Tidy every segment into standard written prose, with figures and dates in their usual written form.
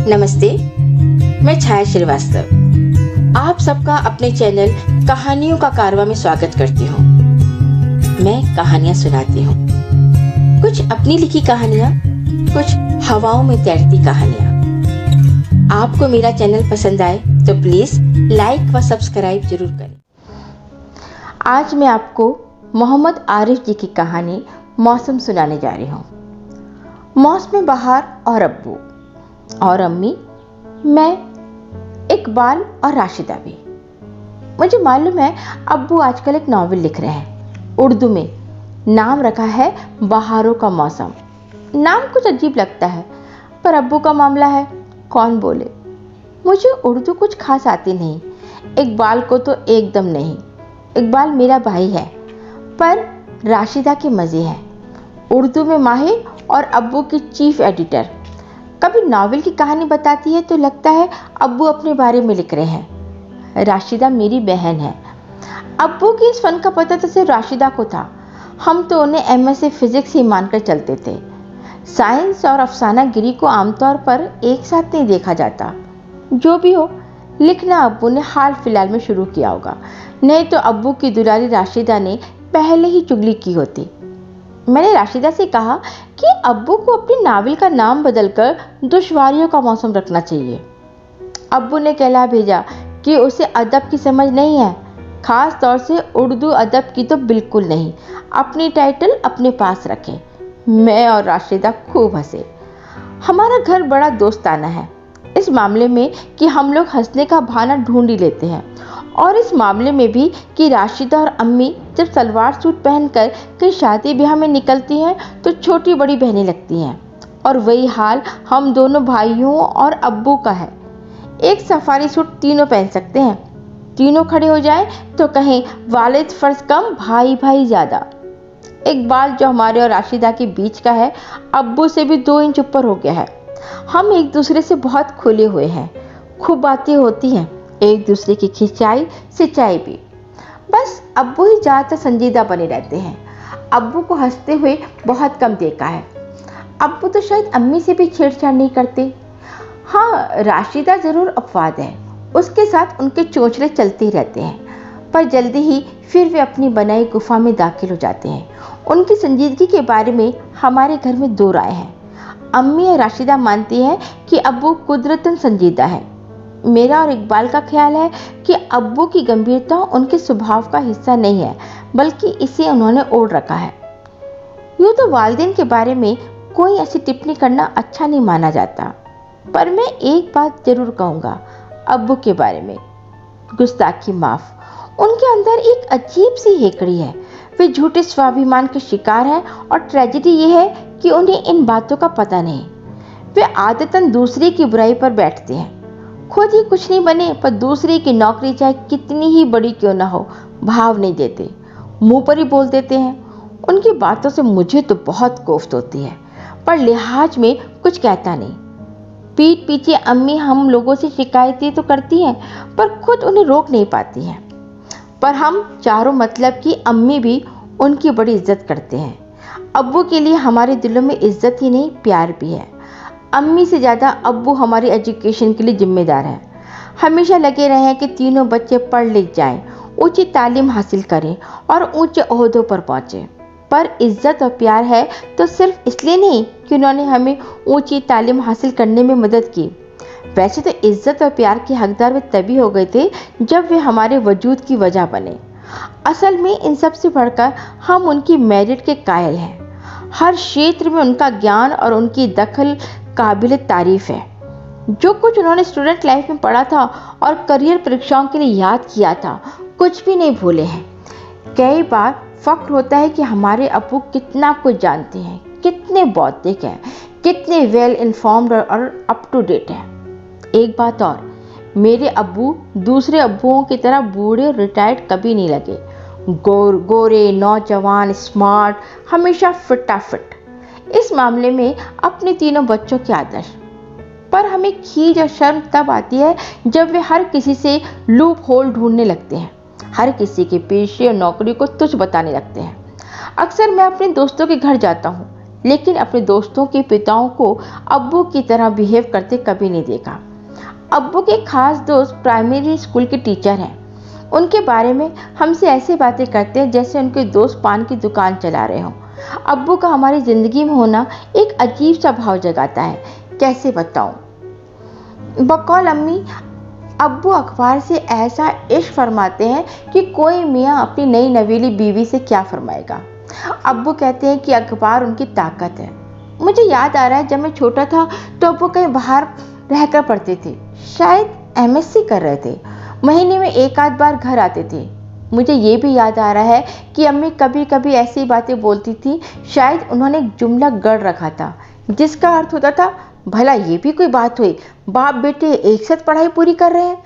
नमस्ते, मैं छाया श्रीवास्तव आप सबका अपने चैनल कहानियों का कारवां में स्वागत करती हूँ। मैं कहानियाँ सुनाती हूँ, कुछ अपनी लिखी कहानियाँ, कुछ हवाओं में तैरती कहानियाँ। आपको मेरा चैनल पसंद आए तो प्लीज लाइक व सब्सक्राइब जरूर करें। आज मैं आपको मोहम्मद आरिफ जी की कहानी मौसम सुनाने जा रही हूँ। मौसम बहार और अब्बू और अम्मी, मैं, इकबाल और राशिदा भी। मुझे मालूम है अब्बू आजकल एक नॉवेल लिख रहे हैं उर्दू में। नाम रखा है बहारों का मौसम। नाम कुछ अजीब लगता है, पर अब्बू का मामला है, कौन बोले। मुझे उर्दू कुछ खास आती नहीं, इकबाल को तो एकदम नहीं। इकबाल मेरा भाई है, पर राशिदा के मज़े हैं। उर्दू में माहिर और अब्बू की चीफ एडिटर। कभी नावल की कहानी बताती है तो लगता है अब्बू अपने बारे में लिख रहे हैं। राशिदा मेरी बहन है। अब्बू की इस फन का पता तो सिर्फ राशिदा को था। हम तो उन्हें एमएससी फिजिक्स ही मानकर चलते थे। साइंस और अफसाना गिरी को आमतौर पर एक साथ नहीं देखा जाता। जो भी हो, लिखना अब्बू ने हाल फिलहाल में शुरू किया होगा, नहीं तो अब्बू की दुलारी राशिदा ने पहले ही चुगली की होती। मैंने राशिदा से कहा कि अब्बू को अपनी नावल का नाम बदलकर दुश्वारियों का मौसम रखना चाहिए। अब्बू ने कहला भेजा कि उसे अदब की समझ नहीं है, खास तौर से उर्दू अदब की तो बिल्कुल नहीं। अपनी टाइटल अपने पास रखें। मैं और राशिदा खूब हंसे। हमारा घर बड़ा दोस्ताना है इस मामले में कि हम लोग हंसने का बहाना ढूंढ ही लेते हैं, और इस मामले में भी कि राशिदा और अम्मी जब सलवार सूट पहनकर कहीं शादी ब्याह में निकलती हैं तो छोटी बड़ी बहनें लगती हैं। और वही हाल हम दोनों भाइयों और अब्बू का है। एक सफारी सूट तीनों पहन सकते हैं। तीनों खड़े हो जाएं तो कहें वालिद फर्ज कम, भाई भाई ज़्यादा। इकबाल जो हमारे और राशिदा के बीच का है, अब्बू से भी 2 इंच ऊपर हो गया है। हम एक दूसरे से बहुत खुले हुए हैं। खूब बातें होती हैं, एक दूसरे की खिंचाई सिंचाई भी। बस अब्बू ही ज़्यादातर संजीदा बने रहते हैं। अब्बू को हंसते हुए बहुत कम देखा है। अब्बू तो शायद अम्मी से भी छेड़छाड़ नहीं करते। हाँ, राशिदा ज़रूर अपवाद है, उसके साथ उनके चोंचले चलते ही रहते हैं, पर जल्दी ही फिर वे अपनी बनाई गुफा में दाखिल हो जाते हैं। उनकी संजीदगी के बारे में हमारे घर में 2 राय हैं। अम्मी और राशिदा मानती हैं कि अब्बू कुदरतन संजीदा है। मेरा और इकबाल का ख्याल है कि अब्बू की गंभीरता उनके स्वभाव का हिस्सा नहीं है, बल्कि इसे उन्होंने ओढ़ रखा है। यूँ तो वालिदैन के बारे में कोई ऐसी टिप्पणी करना अच्छा नहीं माना जाता, पर मैं एक बात जरूर कहूँगा अब्बू के बारे में, गुस्ताखी माफ। उनके अंदर एक अजीब सी हेकड़ी है। वे झूठे स्वाभिमान के शिकार हैं, और ट्रेजेडी ये है कि उन्हें इन बातों का पता नहीं। वे आदतन दूसरे की बुराई पर बैठते हैं। खुद ही कुछ नहीं बने पर दूसरे की नौकरी चाहे कितनी ही बड़ी क्यों ना हो, भाव नहीं देते, मुंह पर ही बोल देते हैं। उनकी बातों से मुझे तो बहुत कोफ्त होती है, पर लिहाज में कुछ कहता नहीं। पीठ पीछे अम्मी हम लोगों से शिकायतें तो करती हैं, पर खुद उन्हें रोक नहीं पाती हैं। पर हम चारों मतलब कि अम्मी भी उनकी बड़ी इज्जत करते हैं। अब्बू के लिए हमारे दिलों में इज्जत ही नहीं, प्यार भी है। अम्मी से ज़्यादा अब्बू हमारी एजुकेशन के लिए जिम्मेदार हैं। हमेशा लगे रहे हैं कि तीनों बच्चे पढ़ लिख जाएं, ऊंची तालीम हासिल करें और ऊंचे ओहदों पर पहुँचें। पर इज्जत और प्यार है तो सिर्फ इसलिए नहीं कि उन्होंने हमें ऊंची तालीम हासिल करने में मदद की। वैसे तो इज्जत और प्यार के हकदार वे तभी हो गए थे जब वे हमारे वजूद की वजह बने। असल में इन सब से बढ़कर हम उनकी मेरिट के कायल हैं। हर क्षेत्र में उनका ज्ञान और उनकी दखल काबिल तारीफ है। जो कुछ उन्होंने स्टूडेंट लाइफ में पढ़ा था और करियर परीक्षाओं के लिए याद किया था, कुछ भी नहीं भूले हैं। कई बार फख्र होता है कि हमारे अब्बू कितना कुछ जानते हैं, कितने बौद्धिक हैं, कितने वेल इन्फॉर्म्ड और अप टू डेट हैं। एक बात और, मेरे अब्बू दूसरे अब्बुओं की तरह बूढ़े और रिटायर्ड कभी नहीं लगे। गोरे नौजवान, स्मार्ट, हमेशा फिटाफिट। इस मामले में अपने तीनों बच्चों के आदर्श। पर हमें खीज और शर्म तब आती है जब वे हर किसी से लूप होल ढूंढने लगते हैं, हर किसी के पेशे और नौकरी को तुच्छ बताने लगते हैं। अक्सर मैं अपने दोस्तों के घर जाता हूँ, लेकिन अपने दोस्तों के पिताओं को अब्बू की तरह बिहेव करते कभी नहीं देखा। अब्बू के खास दोस्त प्राइमरी स्कूल के टीचर हैं। उनके बारे में हमसे ऐसी बातें करते हैं जैसे उनके दोस्त पान की दुकान चला रहे हों। अब्बू का हमारी ज़िंदगी में होना एक अजीब सा भाव जगाता है, कैसे बताऊं। बकौल अम्मी, अब्बू अखबार से ऐसा इश्क फरमाते हैं कि कोई मियाँ अपनी नई नवेली बीवी से क्या फरमाएगा। अब्बू कहते हैं कि अखबार उनकी ताकत है। मुझे याद आ रहा है, जब मैं छोटा था तो अब्बू कहीं बाहर रहकर पढ़ते थे, शायद एमएससी कर रहे थे। महीने में एक आध बार घर आते थे। मुझे ये भी याद आ रहा है कि अम्मी कभी कभी ऐसी बातें बोलती थी, शायद उन्होंने एक जुमला गढ़ रखा था जिसका अर्थ होता था, भला ये भी कोई बात हुई, बाप बेटे एक साथ पढ़ाई पूरी कर रहे हैं।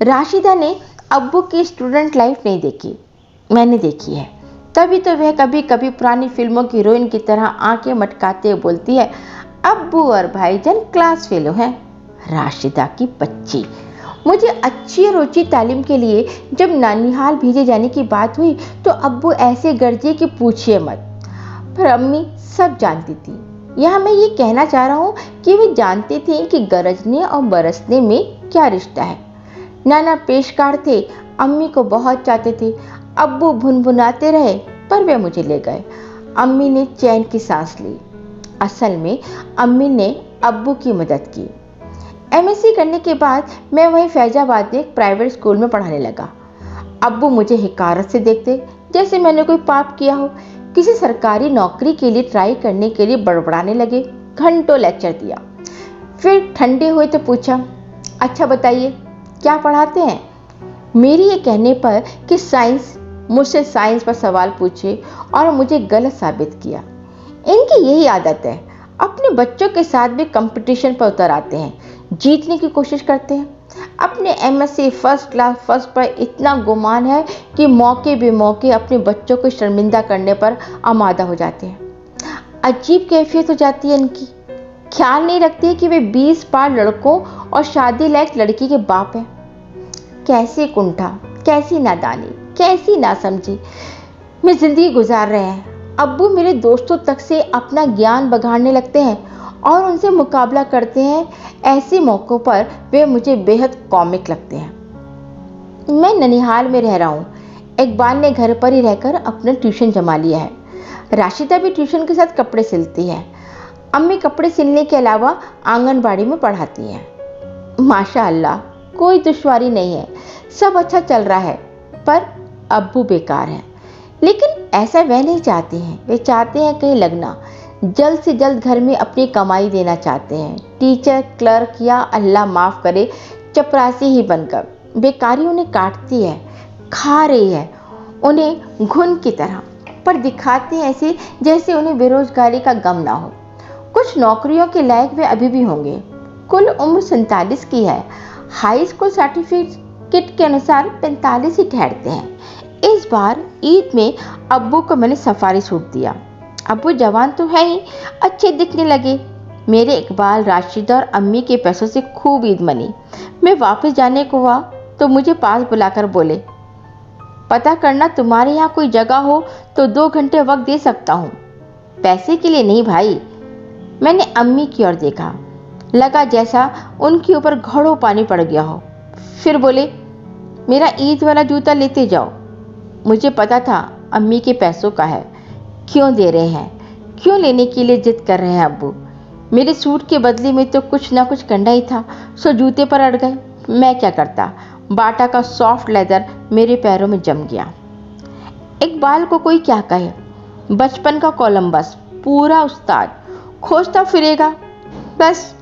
राशिदा ने अब्बू की स्टूडेंट लाइफ नहीं देखी, मैंने देखी है। तभी तो वह कभी कभी पुरानी फिल्मों की हीरोइन की तरह आंखें मटकाते हुए बोलती है, अब्बू और भाईजान क्लास फेलो हैं। राशिदा की बच्ची। मुझे अच्छी और ऊंची तालीम के लिए जब ननिहाल भेजे जाने की बात हुई तो अब्बू ऐसे गरजे कि पूछिए मत। पर अम्मी सब जानती थी। यहाँ मैं ये कहना चाह रहा हूँ कि वे जानती थी कि गरजने और बरसने में क्या रिश्ता है। नाना पेशकार थे, अम्मी को बहुत चाहते थे। अब्बू भुनभुनाते रहे पर वे मुझे ले गए। अम्मी ने चैन की सांस ली। असल में अम्मी ने अब्बू की मदद की। एमएससी करने के बाद मैं वहीं फैजाबाद में एक प्राइवेट स्कूल में पढ़ाने लगा। अब्बू मुझे हिकारत से देखते जैसे मैंने कोई पाप किया हो। किसी सरकारी नौकरी के लिए ट्राई करने के लिए बड़बड़ाने लगे। घंटों लेक्चर दिया। फिर ठंडे हुए तो पूछा, अच्छा बताइए क्या पढ़ाते हैं। मेरी ये कहने पर कि मुझसे साइंस पर सवाल पूछे और मुझे गलत साबित किया। इनकी यही आदत है, अपने बच्चों के साथ भी कंपटीशन पर उतर आते हैं, जीतने की कोशिश करते हैं। अपने एमएससी फर्स्ट क्लास फर्स्ट पर इतना गुमान है कि मौके बेमौके अपने बच्चों को शर्मिंदा करने पर आमादा हो जाते हैं। अजीब कैफियत हो जाती है इनकी। ख्याल नहीं रखते कि वे 20 पार लड़कों और शादी लायक लड़की के बाप हैं। कैसी कुंठा, कैसी नादानी, कैसी नासमझी में जिंदगी गुजार रहे हैं। अब्बू मेरे दोस्तों तक से अपना ज्ञान बघाड़ने लगते हैं और उनसे मुकाबला करते हैं। ऐसे मौक़ों पर वे मुझे बेहद कॉमिक लगते हैं। मैं ननिहाल में रह रहा हूँ। इकबाल ने घर पर ही रहकर अपना ट्यूशन जमा लिया है। राशिदा भी ट्यूशन के साथ कपड़े सिलती है। अम्मी कपड़े सिलने के अलावा आंगनबाड़ी में पढ़ाती हैं। माशाअल्लाह, कोई दुश्वारी नहीं है, सब अच्छा चल रहा है। पर अब्बू बेकार है। लेकिन ऐसा वह नहीं चाहते हैं। वे चाहते हैं कहीं लगना, जल्द से जल्द घर में अपनी कमाई देना चाहते हैं। टीचर, क्लर्क या अल्लाह माफ़ करे चपरासी ही बनकर। बेकारी उन्हें काटती है, खा रही है उन्हें घुन की तरह, पर दिखाते हैं ऐसे जैसे उन्हें बेरोजगारी का गम ना हो। कुछ नौकरियों के लायक वे अभी भी होंगे। कुल उम्र 47 की है। हाई स्कूल सर्टिफिकेट के अनुसार 45 ही ठहरते हैं। इस बार ईद में अब्बू को मैंने सफारी सूट दिया। अब्बू जवान तो है ही, अच्छे दिखने लगे। मेरे इकबाल, राशिदा और अम्मी के पैसों से खूब ईद मनी। मैं वापस जाने को हुआ तो मुझे पास बुलाकर बोले, पता करना तुम्हारे यहाँ कोई जगह हो तो 2 घंटे वक्त दे सकता हूँ। पैसे के लिए नहीं भाई। मैंने अम्मी की ओर देखा, लगा जैसा उनके ऊपर घड़ों पानी पड़ गया हो। फिर बोले, मेरा ईद वाला जूता लेते जाओ। मुझे पता था अम्मी के पैसों का है, क्यों दे रहे हैं, क्यों लेने के लिए जिद कर रहे हैं अब्बू। मेरे सूट के बदले में तो कुछ ना कुछ कंडा ही था, सो जूते पर अड़ गए। मैं क्या करता, बाटा का सॉफ्ट लेदर मेरे पैरों में जम गया। इकबाल को कोई क्या कहे, बचपन का कोलंबस, पूरा उस्ताद, खोजता फिरेगा। बस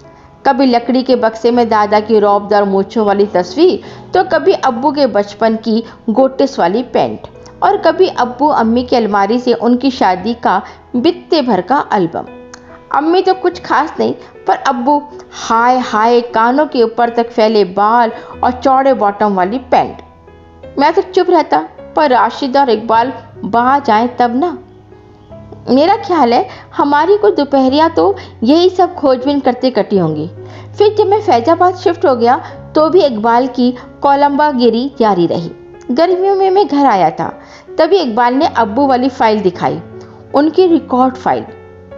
कभी लकड़ी के बक्से में दादा की रौबदार मूंछों वाली तस्वीर, तो कभी अब्बू के बचपन की गोटिस वाली पैंट, और कभी अब्बू अम्मी की अलमारी से उनकी शादी का बित्ते भर का एल्बम। अम्मी तो कुछ खास नहीं, पर अब्बू हाय हाय, कानों के ऊपर तक फैले बाल और चौड़े बॉटम वाली पैंट। मैं तो चुप रहता, पर राशिदा और इकबाल बाहर जाए तब ना। मेरा ख्याल है हमारी कुछ दोपहरियाँ तो यही सब खोजबीन करते कटी होंगी। फिर जब मैं फैजाबाद शिफ्ट हो गया तो भी इकबाल की कोलंबागिरी जारी रही। गर्मियों में मैं घर आया था, तभी इकबाल ने अब्बू वाली फाइल दिखाई, उनकी रिकॉर्ड फाइल।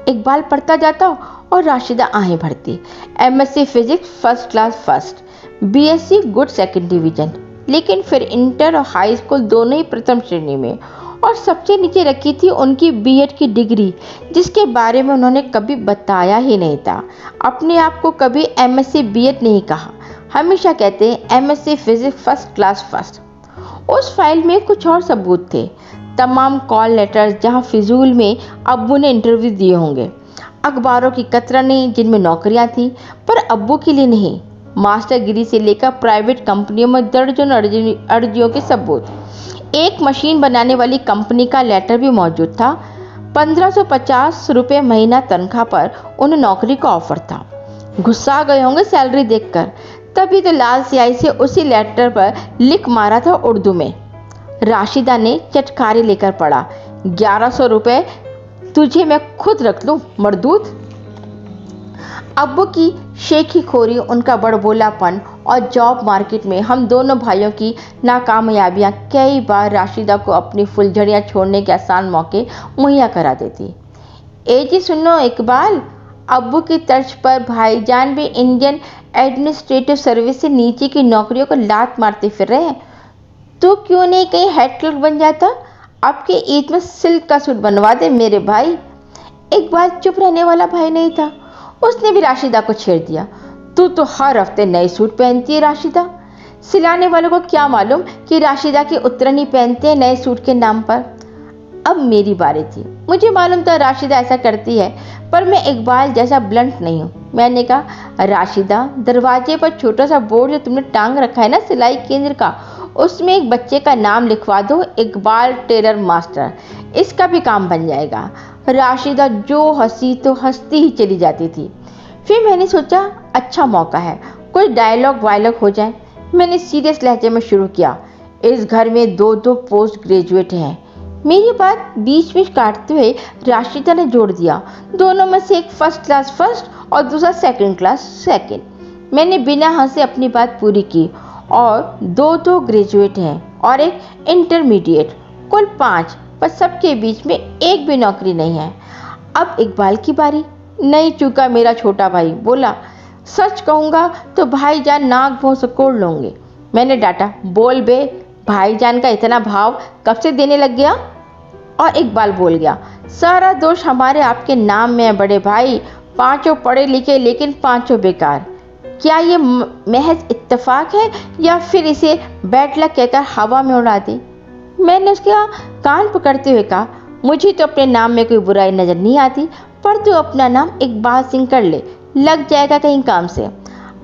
इकबाल पढ़ता जाता और राशिदा आहें भरती। MSc physics first class first, BSc good second division, लेकिन फिर इंटर और हाई स्कूल दोनों ही प्रथम श्रेणी में। और सबसे नीचे रखी थी उनकी बीएड की डिग्री, जिसके बारे में उन्होंने कभी बताया ही नहीं था। अपने आप को कभी एमएससी बीएड नहीं कहा, हमेशा कहते हैं MSc physics first class first. उस फाइल में कुछ और सबूत थे, तमाम कॉल लेटर्स जहां फिजूल में अब्बू ने इंटरव्यू दिए होंगे, अखबारों की कतरनें जिनमें नौकरियां थी पर अब्बू के लिए नहीं, मास्टरगिरी से लेकर प्राइवेट कंपनियों में दर्जनों अर्जियों के सबूत। एक मशीन बनाने वाली कंपनी का लेटर भी मौजूद था। 1550 रुपये महीना तनख्वाह पर उन्हें नौकरी का ऑफर था। गुस्सा गए होंगे सैलरी देखकर, तभी तो लाल स्याही से उसी लेटर पर लिख मारा था उर्दू में। राशिदा ने चटखारी लेकर पढ़ा, 1100 रुपये तुझे मैं खुद रख लूं मरदूद। अब्बू की शेखी खोरी, उनका बड़बोलापन और जॉब मार्केट में हम दोनों भाइयों की नाकामयाबियां कई बार राशिदा को अपनी फुलझड़ियां छोड़ने के आसान मौके मुहैया करा देती। ए जी सुनो इकबाल, अब्बू की तर्ज पर भाईजान भी इंडियन एडमिनिस्ट्रेटिव सर्विस से नीचे की नौकरियों को लात मारते फिर रहे हैं। तो क्यों नहीं कहीं हेड क्लर्क बन जाता? आपके ईद में सिल्क का सूट बनवा दे मेरे भाई। इकबाल चुप रहने वाला भाई नहीं था, उसने भी राशिदा को छेड़ दिया। तू तो हर हफ्ते नए सूट पहनती है राशिदा। सिलाने वालों को क्या मालूम कि राशिदा की उतरनी पहनते हैं नए सूट के नाम पर। अब मेरी बारी थी, मुझे मालूम था राशिदा ऐसा करती है, पर मैं इकबाल जैसा ब्लंट नहीं हूँ। मैंने कहा, राशिदा दरवाजे पर छोटा सा बोर्ड जो तुमने टांग रखा है ना सिलाई केंद्र का, उसमें एक बच्चे का नाम लिखवा दो, इकबाल टेलर मास्टर, इसका भी काम बन जाएगा। राशिदा जो हंसी तो हंसती ही चली जाती थी। फिर मैंने सोचा अच्छा मौका है, कोई डायलॉग वायलॉग हो जाए। मैंने सीरियस लहजे में शुरू किया, इस घर में 2 पोस्ट ग्रेजुएट हैं। मेरी बात बीच में काटते हुए राशिदा ने जोड़ दिया, दोनों में से एक फर्स्ट क्लास फर्स्ट और दूसरा सेकंड क्लास सेकंड। मैंने बिना हंसे अपनी बात पूरी की, और 2 ग्रेजुएट हैं और एक इंटरमीडिएट, कुल 5, पर सबके बीच में एक भी नौकरी नहीं है। अब इकबाल की बारी। नहीं चूका मेरा छोटा भाई, बोला, सच कहूँगा तो भाईजान नाक भौं सिकोड़ लोगे। मैंने डांटा, बोल बे, भाईजान का इतना भाव कब से देने लग गया? और इकबाल बोल गया, सारा दोष हमारे आपके नाम में है बड़े भाई, 5 पढ़े लिखे लेकिन 5 बेकार। क्या ये महज इत्तेफाक है या फिर इसे बैड लक कहकर हवा में उड़ा दी? मैंने उसका कान पकड़ते हुए कहा, मुझे तो अपने नाम में कोई बुराई नजर नहीं आती, पर तू अपना नाम इकबाल सिंह कर ले, लग जाएगा कहीं काम से।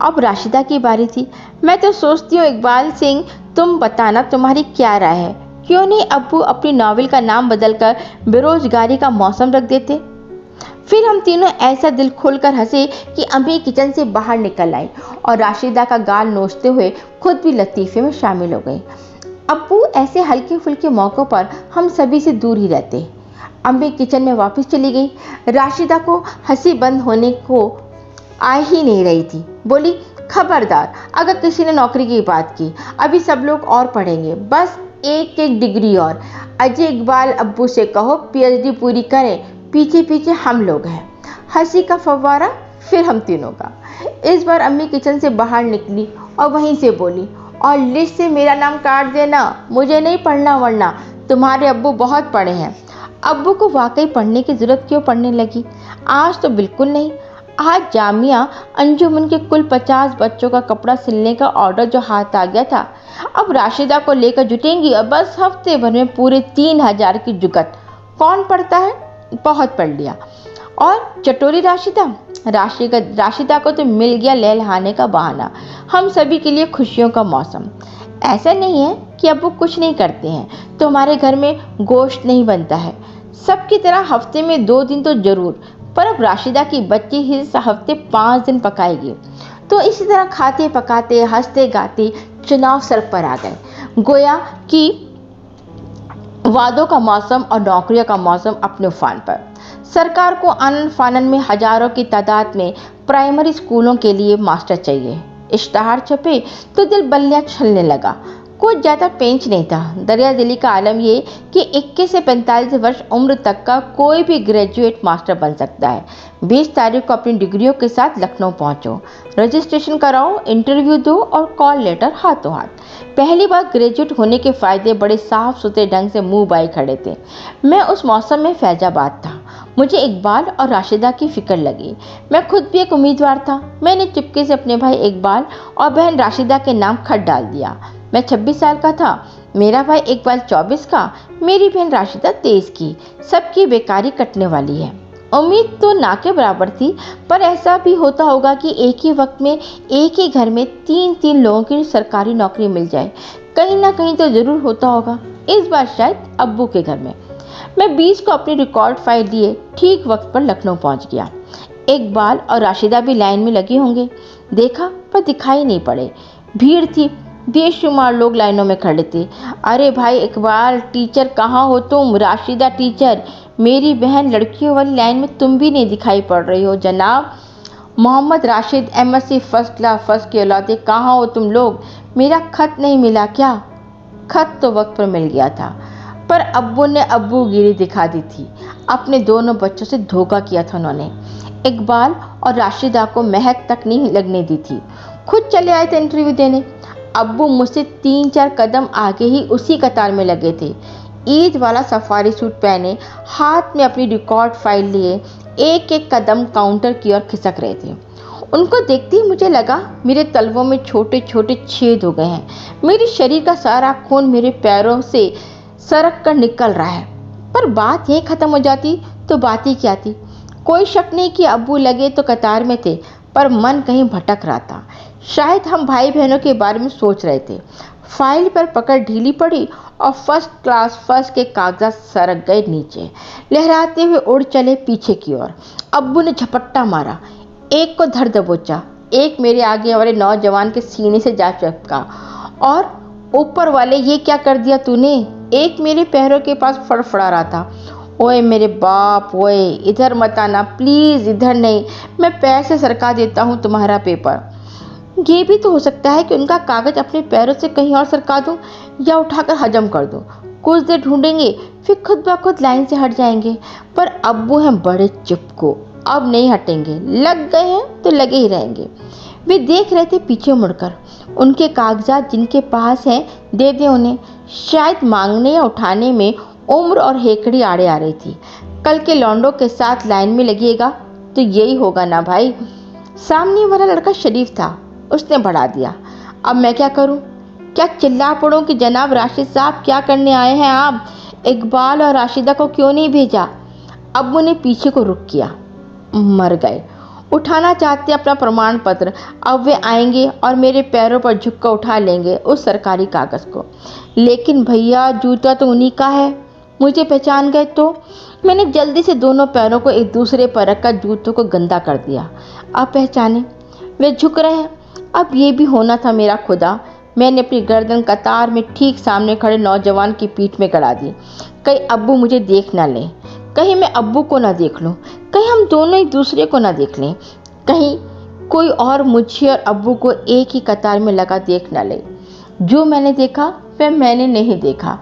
अब राशिदा की बारी थी। मैं तो सोचती हूँ इकबाल सिंह, तुम बताना तुम्हारी क्या राय है, क्यों नहीं अब्बू अपनी नावल का नाम बदलकर बेरोजगारी का मौसम रख देते? फिर हम तीनों ऐसा दिल खोलकर हंसे कि अम्मी किचन से बाहर निकल आई और राशिदा का गाल नोचते हुए खुद भी लतीफ़े में शामिल हो गई। अब्बू ऐसे हल्के फुल्के मौक़ों पर हम सभी से दूर ही रहते। अम्मी किचन में वापस चली गई। राशिदा को हंसी बंद होने को आ ही नहीं रही थी। बोली, खबरदार अगर किसी ने नौकरी की बात की, अभी सब लोग और पढ़ेंगे, बस एक डिग्री और। अजय इकबाल अब्बू से कहो पीएचडी पूरी करें, पीछे पीछे हम लोग हैं। हंसी का फव्वारा फिर हम तीनों का। इस बार अम्मी किचन से बाहर निकली और वहीं से बोली, और लिस्ट से मेरा नाम काट देना, मुझे नहीं पढ़ना, वरना तुम्हारे अब्बू बहुत पढ़े हैं। अब्बू को वाकई पढ़ने की ज़रूरत क्यों पड़ने लगी? आज तो बिल्कुल नहीं। आज जामिया अंजुमन के कुल 50 बच्चों का कपड़ा सिलने का ऑर्डर जो हाथ आ गया था, अब राशिदा को लेकर जुटेंगी और बस हफ्ते भर में पूरे 3000 की जुगत। कौन पढ़ता है? बहुत पढ़ लिया। और चटोरी राशिदा को तो मिल गया लहलहाने का बहाना। हम सभी के लिए खुशियों का मौसम। ऐसा नहीं है कि अब्बू कुछ नहीं करते हैं तो हमारे घर में गोश्त नहीं बनता है। सबकी तरह हफ्ते में 2 दिन तो जरूर, पर अब राशिदा की बच्ची ही हफ्ते 5 दिन पकाएगी। तो इसी तरह खाते पकाते हंसते गाते चुनाव सर पर आ गए। गोया कि वादों का मौसम और नौकरियों का मौसम अपने उफान पर। सरकार को आनन फानन में हजारों की तादाद में प्राइमरी स्कूलों के लिए मास्टर चाहिए। इश्तहार छपे तो दिल बल्लियाँ छलने लगा। कुछ ज़्यादा पेंच नहीं था। दरिया दिली का आलम ये कि 21 से 45 वर्ष उम्र तक का कोई भी ग्रेजुएट मास्टर बन सकता है। 20 तारीख को अपनी डिग्रियों के साथ लखनऊ पहुंचो, रजिस्ट्रेशन कराओ, इंटरव्यू दो और कॉल लेटर हाथों हाथ। पहली बार ग्रेजुएट होने के फायदे बड़े साफ सुथरे ढंग से मुंह बाई खड़े थे। मैं उस मौसम में फैजाबाद था। मुझे इकबाल और राशिदा की फिक्र लगी। मैं खुद भी एक उम्मीदवार था। मैंने चुपके से अपने भाई इकबाल और बहन राशिदा के नाम खत डाल दिया। मैं 26 साल का था, मेरा भाई इकबाल 24 का, मेरी बहन राशिदा 23 की। सबकी बेकारी कटने वाली है। उम्मीद तो ना के बराबर थी, पर ऐसा भी होता होगा कि एक ही वक्त में एक ही घर में 3-3 लोगों की सरकारी नौकरी मिल जाए। कहीं ना कहीं तो जरूर होता होगा। इस बार शायद अब्बू के घर में। मैं 20 को अपनी रिकॉर्ड फाइल लिए ठीक वक्त पर लखनऊ पहुंच गया। इकबाल और राशिदा भी लाइन में लगे होंगे। देखा पर दिखाई नहीं पड़े। भीड़ थी, बेशुमार लोग लाइनों में खड़े थे। अरे भाई इकबाल टीचर कहाँ हो तुम? राशिदा टीचर, मेरी बहन लड़कियों वाली लाइन में तुम भी नहीं दिखाई पड़ रही हो। जनाब Mohammad Rashid MSc first class first की औलादे, कहाँ हो तुम लोग? मेरा खत नहीं मिला क्या? खत तो वक्त पर मिल गया था, पर अब्बू ने अब्बूगिरी दिखा दी थी। अपने दोनों बच्चों से धोखा किया था उन्होंने। इकबाल और राशिदा को महक तक नहीं लगने दी थी। खुद चले आए थे इंटरव्यू देने। अब्बू मुझसे 3-4 कदम आगे ही उसी कतार में लगे थे। ईद वाला सफारी सूट पहने, हाथ में अपनी रिकॉर्ड फाइल लिए, एक एक कदम काउंटर की ओर खिसक रहे थे। उनको देखते ही मुझे लगा मेरे तलवों में छोटे छोटे छेद हो गए हैं। मेरे शरीर का सारा खून मेरे पैरों से सरक कर निकल रहा है। पर बात यहीं ख़त्म हो जाती तो बात ही क्या थी। कोई शक नहीं कि अब्बू लगे तो कतार में थे, पर मन कहीं भटक रहा था। शायद हम भाई बहनों के बारे में सोच रहे थे। फाइल पर पकड़ ढीली पड़ी और फर्स्ट क्लास फर्स्ट के कागजात सरक गए नीचे, लहराते हुए उड़ चले पीछे की ओर। अब्बू ने झपट्टा मारा, एक को धर दबोचा, एक मेरे आगे वाले नौजवान के सीने से जा चिपका। और ऊपर वाले, ये क्या कर दिया तूने? एक मेरे पैरों के पास फड़फड़ा रहा था। ओए मेरे बाप, ओए इधर मत आना प्लीज़, इधर नहीं, मैं पैसे सरका देता हूँ तुम्हारा पेपर। ये भी तो हो सकता है कि उनका कागज अपने पैरों से कहीं और सरका दूं या उठाकर हजम कर दूं। कुछ देर ढूंढेंगे, फिर खुद ब खुद लाइन से हट जाएंगे। पर अब्बू हैं बड़े चिपको, अब नहीं हटेंगे। लग गए हैं तो लगे ही रहेंगे। वे देख रहे थे पीछे मुड़कर। उनके कागजात जिनके पास हैं दे दे उन्हें। शायद मांगने या उठाने में उम्र और हेकड़ी आड़े आ रही थी। कल के लौंडों के साथ लाइन में लगिएगा तो यही होगा ना भाई। सामने वाला लड़का शरीफ था, उसने बढ़ा दिया। अब मैं क्या करूं? क्या चिल्ला पड़ूं कि जनाब राशिद साहब क्या करने आए हैं आप? इकबाल और राशिदा को क्यों नहीं भेजा? अब्बू ने पीछे को रुक किया। मर गए। उठाना चाहते अपना प्रमाण पत्र। अब वे आएंगे और मेरे पैरों पर झुककर उठा लेंगे उस सरकारी कागज को। लेकिन भैया जूता तो उन्हीं का है। मुझे पहचान गए तो? मैंने जल्दी से दोनों पैरों को एक दूसरे पर रखकर जूतों को गंदा कर दिया। अब पहचाने, वे झुक रहे हैं। अब ये भी होना था मेरा खुदा। मैंने अपनी गर्दन कतार में ठीक सामने खड़े नौजवान की पीठ में गड़ा दी। कहीं अब्बू मुझे देख ना लें, कहीं मैं अब्बू को ना देख लूं, कहीं हम दोनों एक दूसरे को ना देख लें, कहीं कोई और मुझे और अब्बू को एक ही कतार में लगा देख ना ले। जो मैंने देखा वह मैंने नहीं देखा।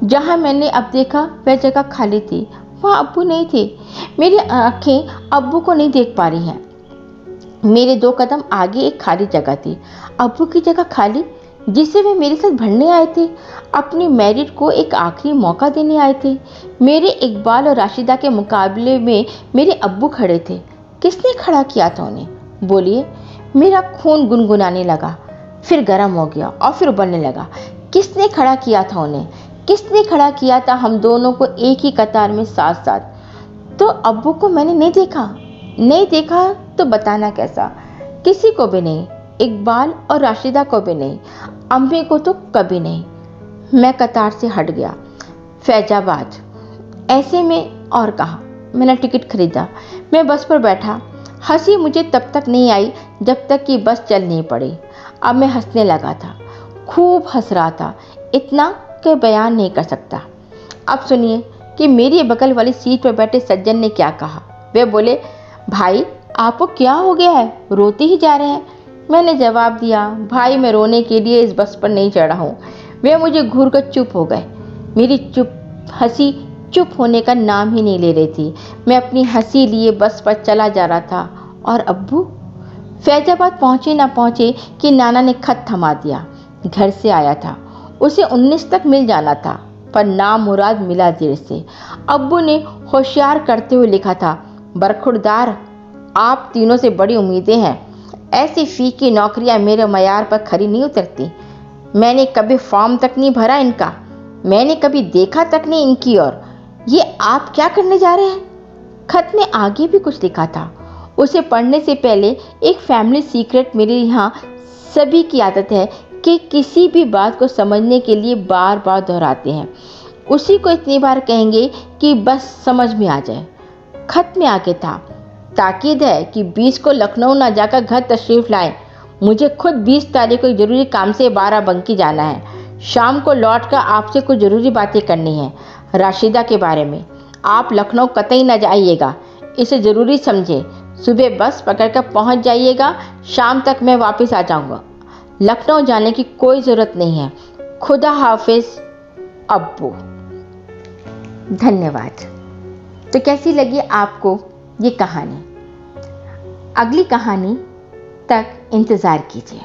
जहाँ मैंने अब देखा वह जगह खाली थी, वहाँ अब्बू नहीं थे। मेरी आंखें अब्बू को नहीं देख पा रही हैं। मेरे 2 कदम आगे एक खाली जगह थी, अब्बू की जगह खाली, जिसे वे मेरे साथ भरने आए थे। अपनी मैरिट को एक आखिरी मौका देने आए थे। मेरे इकबाल और राशिदा के मुकाबले में मेरे अब्बू खड़े थे। किसने खड़ा किया था उन्हें? बोलिए। मेरा खून गुनगुनाने लगा, फिर गर्म हो गया और फिर उबलने लगा। किसने खड़ा किया था उन्हें? किसने खड़ा किया था हम दोनों को एक ही कतार में साथ साथ? तो अब्बू को मैंने नहीं देखा तो बताना कैसा? किसी को भी नहीं, इकबाल और राशिदा को भी नहीं, अम्मी को तो कभी नहीं। मैं कतार से हट गया। फैजाबाद ऐसे में और कहा। मैंने टिकट खरीदा, मैं बस पर बैठा। हंसी मुझे तब तक नहीं आई जब तक कि बस चल नहीं पड़ी। अब मैं हंसने लगा था, खूब हंस रहा था, इतना कि बयान नहीं कर सकता। अब सुनिए कि मेरी बगल वाली सीट पर बैठे सज्जन ने क्या कहा। वे बोले, भाई आपको क्या हो गया है, रोते ही जा रहे हैं। मैंने जवाब दिया, भाई मैं रोने के लिए इस बस पर नहीं चढ़ा हूँ, वे मुझे घूर कर चुप हो गए। मेरी हंसी चुप होने का नाम ही नहीं ले रही थी। मैं अपनी हंसी लिए बस पर चला जा रहा था। और अब्बू? फैजाबाद पहुंचे ना पहुंचे कि नाना ने खत थमा दिया। घर से आया था, उसे 19 तक मिल जाना था, पर नामुराद मिला देर से। अब्बू ने होशियार करते हुए लिखा था, बरखुरदार, आप तीनों से बड़ी उम्मीदें हैं। ऐसी फीकी नौकरियां मेरे मयार पर खरी नहीं उतरती। मैंने कभी फॉर्म तक नहीं भरा इनका, मैंने कभी देखा तक नहीं इनकी ओर। ये आप क्या करने जा रहे हैं? खत में आगे भी कुछ लिखा था। उसे पढ़ने से पहले एक फैमिली सीक्रेट मेरे यहाँ सभी की आदत है कि किसी भी बात को समझने के लिए बार बार दोहराते हैं। उसी को इतनी बार कहेंगे कि बस समझ में आ जाए। खत में आगे था, ताकीद है कि 20 को लखनऊ ना जाकर घर तशरीफ़ लाएं। मुझे खुद 20 तारीख को ज़रूरी काम से बाराबंकी जाना है। शाम को लौटकर आपसे कुछ ज़रूरी बातें करनी है, राशिदा के बारे में। आप लखनऊ कतई न जाइएगा, इसे ज़रूरी समझे। सुबह बस पकड़कर पहुंच जाइएगा, शाम तक मैं वापस आ जाऊंगा। लखनऊ जाने की कोई ज़रूरत नहीं है। खुदा हाफिज, अब्बू। धन्यवाद। तो कैसी लगी आपको ये कहानी? अगली कहानी तक इंतज़ार कीजिए।